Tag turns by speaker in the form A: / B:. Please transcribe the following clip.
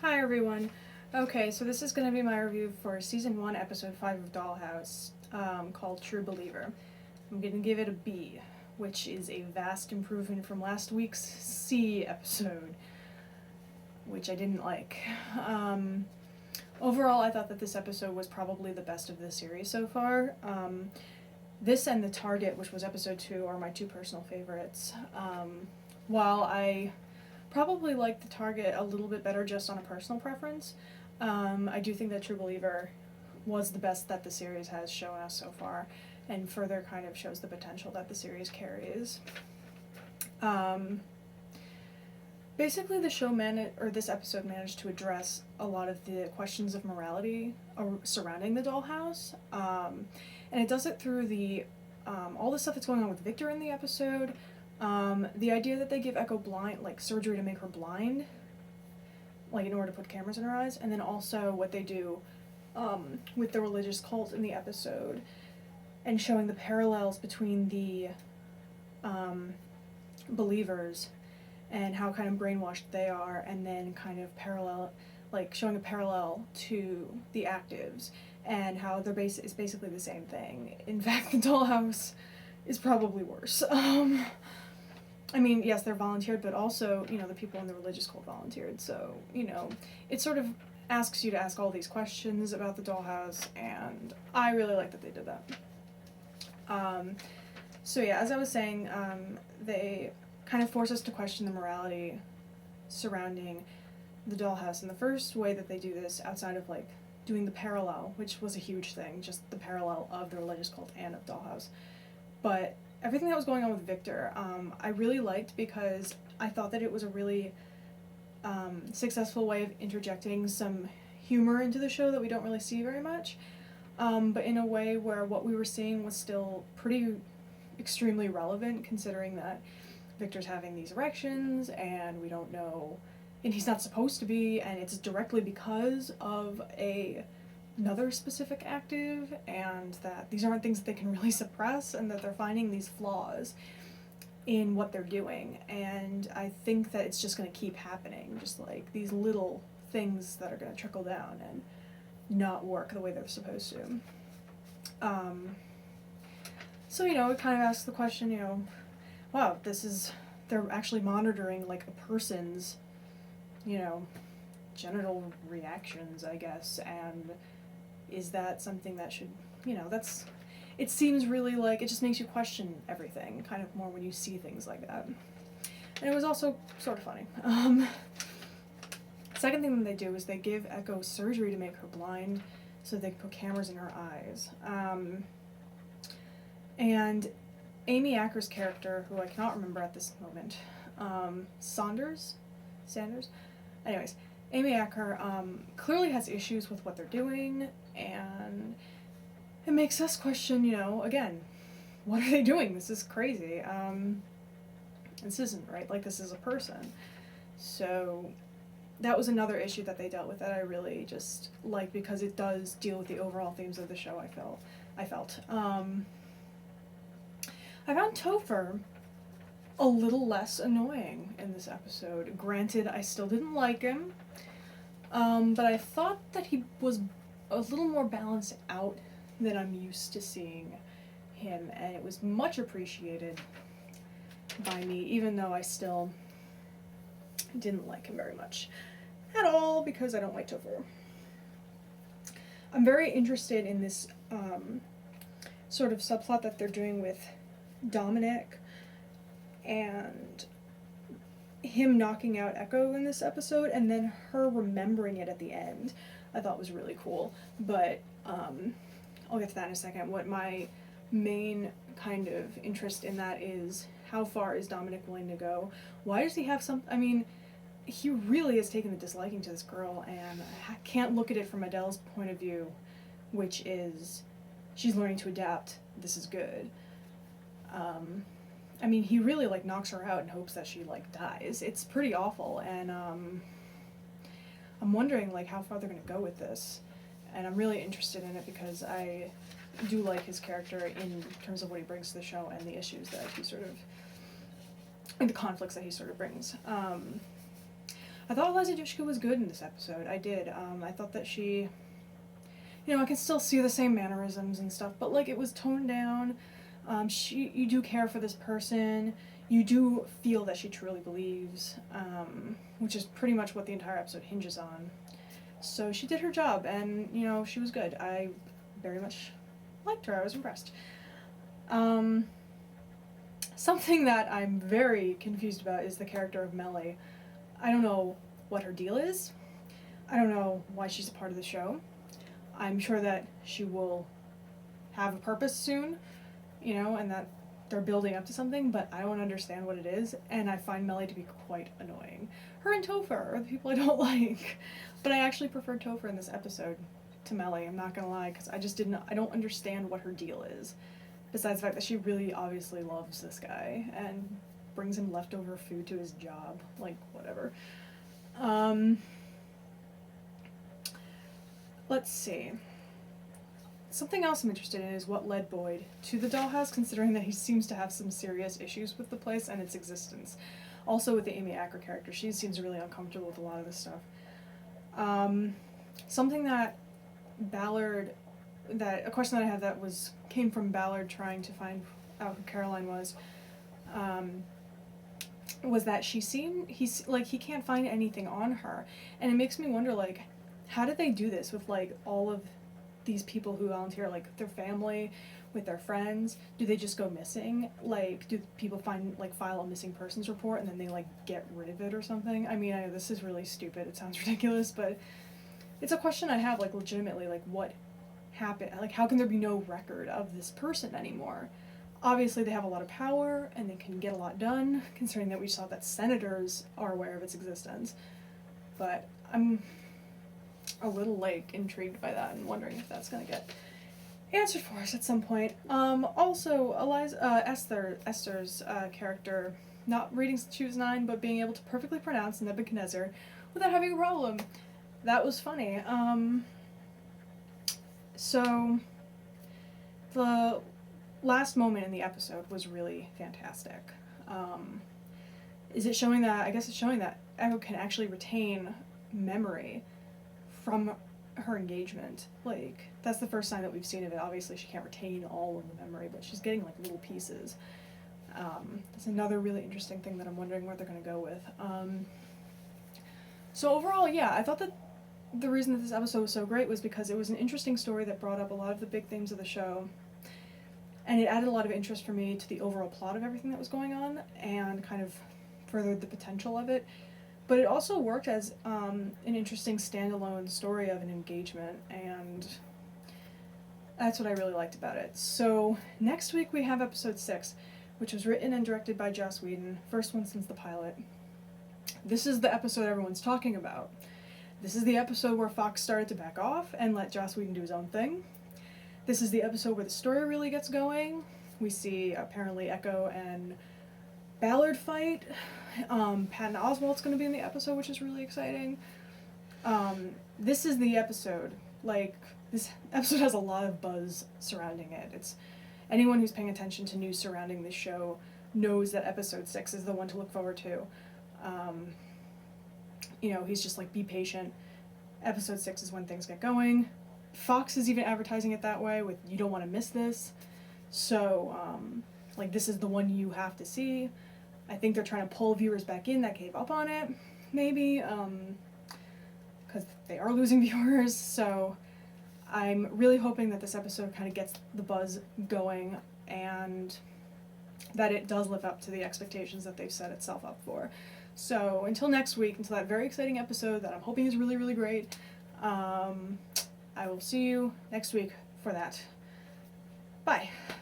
A: Hi everyone. Okay, so this is going to be my review for Season 1, Episode 5 of Dollhouse, called True Believer. I'm going to give it a B, which is a vast improvement from last week's C episode, which I didn't like. Overall, I thought that this episode was probably the best of the series so far. This and The Target, which was Episode 2, are my two personal favorites. While I probably like The Target a little bit better just on a personal preference, I do think that True Believer was the best that the series has shown us so far, and further kind of shows the potential that the series carries. Basically, the show this episode managed to address a lot of the questions of morality surrounding the Dollhouse, and it does it through the all the stuff that's going on with Victor in the episode. The idea that they give Echo surgery to make her blind, in order to put cameras in her eyes, and then also what they do with the religious cult in the episode, and showing the parallels between the believers and how kind of brainwashed they are, and then kind of showing a parallel to the actives, and how it's basically the same thing. In fact, the Dollhouse is probably worse. I mean, yes, they're volunteered, but also, the people in the religious cult volunteered, so, it sort of asks you to ask all these questions about the Dollhouse, and I really like that they did that. So yeah, as I was saying, they kind of force us to question the morality surrounding the Dollhouse, and the first way that they do this, outside of, doing the parallel, which was a huge thing, just the parallel of the religious cult and of Dollhouse, but everything that was going on with Victor, I really liked, because I thought that it was a really successful way of interjecting some humor into the show that we don't really see very much, but in a way where what we were seeing was still pretty extremely relevant, considering that Victor's having these erections, and we don't know, and he's not supposed to be, and it's directly because of another specific active, and that these aren't things that they can really suppress, and that they're finding these flaws in what they're doing. And I think that it's just going to keep happening, just these little things that are going to trickle down and not work the way they're supposed to. So, it kind of asks the question, wow, they're actually monitoring a person's, genital reactions, I guess, and is that something that should, it seems really it just makes you question everything, kind of more when you see things like that. And it was also sort of funny. Second thing that they do is they give Echo surgery to make her blind so they can put cameras in her eyes. And Amy Acker's character, who I cannot remember at this moment, Sanders? Anyways, Amy Acker clearly has issues with what they're doing, and it makes us question, again, what are they doing? This is crazy. This isn't right. This is a person. So that was another issue that they dealt with that I really just liked, because it does deal with the overall themes of the show, I felt. I found Topher a little less annoying in this episode. Granted, I still didn't like him, but I thought that he was a little more balanced out than I'm used to seeing him, and it was much appreciated by me, even though I still didn't like him very much at all, because I don't like Topher. I'm very interested in this sort of subplot that they're doing with Dominic and him knocking out Echo in this episode, and then her remembering it at the end, I thought was really cool. But I'll get to that in a second. What my main kind of interest in that is, how far is Dominic willing to go? Why does he have he really has taken a disliking to this girl, and I can't look at it from Adele's point of view, which is she's learning to adapt. This is good. He really knocks her out in hopes that she dies. It's pretty awful, and I'm wondering how far they're gonna go with this, and I'm really interested in it because I do like his character in terms of what he brings to the show and the issues that he and the conflicts that he sort of brings. I thought Eliza Dushku was good in this episode. I did. I thought that she, I can still see the same mannerisms and stuff, but like it was toned down. You do care for this person. You do feel that she truly believes, which is pretty much what the entire episode hinges on. So she did her job, and she was good. I very much liked her. I was impressed. Something that I'm very confused about is the character of Mellie. I don't know what her deal is. I don't know why she's a part of the show. I'm sure that she will have a purpose soon, and that they're building up to something, but I don't understand what it is, and I find Mellie to be quite annoying. Her and Topher are the people I don't like, but I actually preferred Topher in this episode to Mellie, I'm not gonna lie, because I don't understand what her deal is, besides the fact that she really obviously loves this guy, and brings him leftover food to his job, like, whatever. Let's see. Something else I'm interested in is what led Boyd to the Dollhouse, considering that he seems to have some serious issues with the place and its existence. Also with the Amy Acker character, she seems really uncomfortable with a lot of this stuff. Something that a question that I had that came from Ballard trying to find out who Caroline was that he can't find anything on her, and it makes me wonder, like, how did they do this with, like, all of these people who volunteer, like, their family, with their friends? Do they just go missing? Like, do people file a missing persons report and then they, like, get rid of it or something? I mean, I know this is really stupid, it sounds ridiculous, but it's a question I have, like, legitimately, like, what happened? Like, how can there be no record of this person anymore? Obviously, they have a lot of power, and they can get a lot done, considering that we saw that senators are aware of its existence. But I'm a little, like, intrigued by that and wondering if that's going to get answered for us at some point. Also, Esther's character, not reading Choose 9, but being able to perfectly pronounce Nebuchadnezzar without having a problem. That was funny. So, the last moment in the episode was really fantastic. It's showing that Echo can actually retain memory from her engagement. Like, that's the first sign that we've seen of it. Obviously, she can't retain all of the memory, but she's getting, like, little pieces. That's another really interesting thing that I'm wondering where they're going to go with. So overall, yeah, I thought that the reason that this episode was so great was because it was an interesting story that brought up a lot of the big themes of the show, and it added a lot of interest for me to the overall plot of everything that was going on, and kind of furthered the potential of it. But it also worked as an interesting standalone story of an engagement, and that's what I really liked about it. So next week we have episode 6, which was written and directed by Joss Whedon, first one since the pilot. This is the episode everyone's talking about. This is the episode where Fox started to back off and let Joss Whedon do his own thing. This is the episode where the story really gets going. We see apparently Echo and Ballard fight. Patton Oswalt's going to be in the episode, which is really exciting. This is the episode. Like, this episode has a lot of buzz surrounding it. It's anyone who's paying attention to news surrounding this show knows that episode 6 is the one to look forward to. He's just like, be patient. Episode 6 is when things get going. Fox is even advertising it that way with, you don't want to miss this. So, this is the one you have to see. I think they're trying to pull viewers back in that gave up on it, maybe, because they are losing viewers. So I'm really hoping that this episode kind of gets the buzz going and that it does live up to the expectations that they've set itself up for. So until next week, until that very exciting episode that I'm hoping is really, really great, I will see you next week for that. Bye.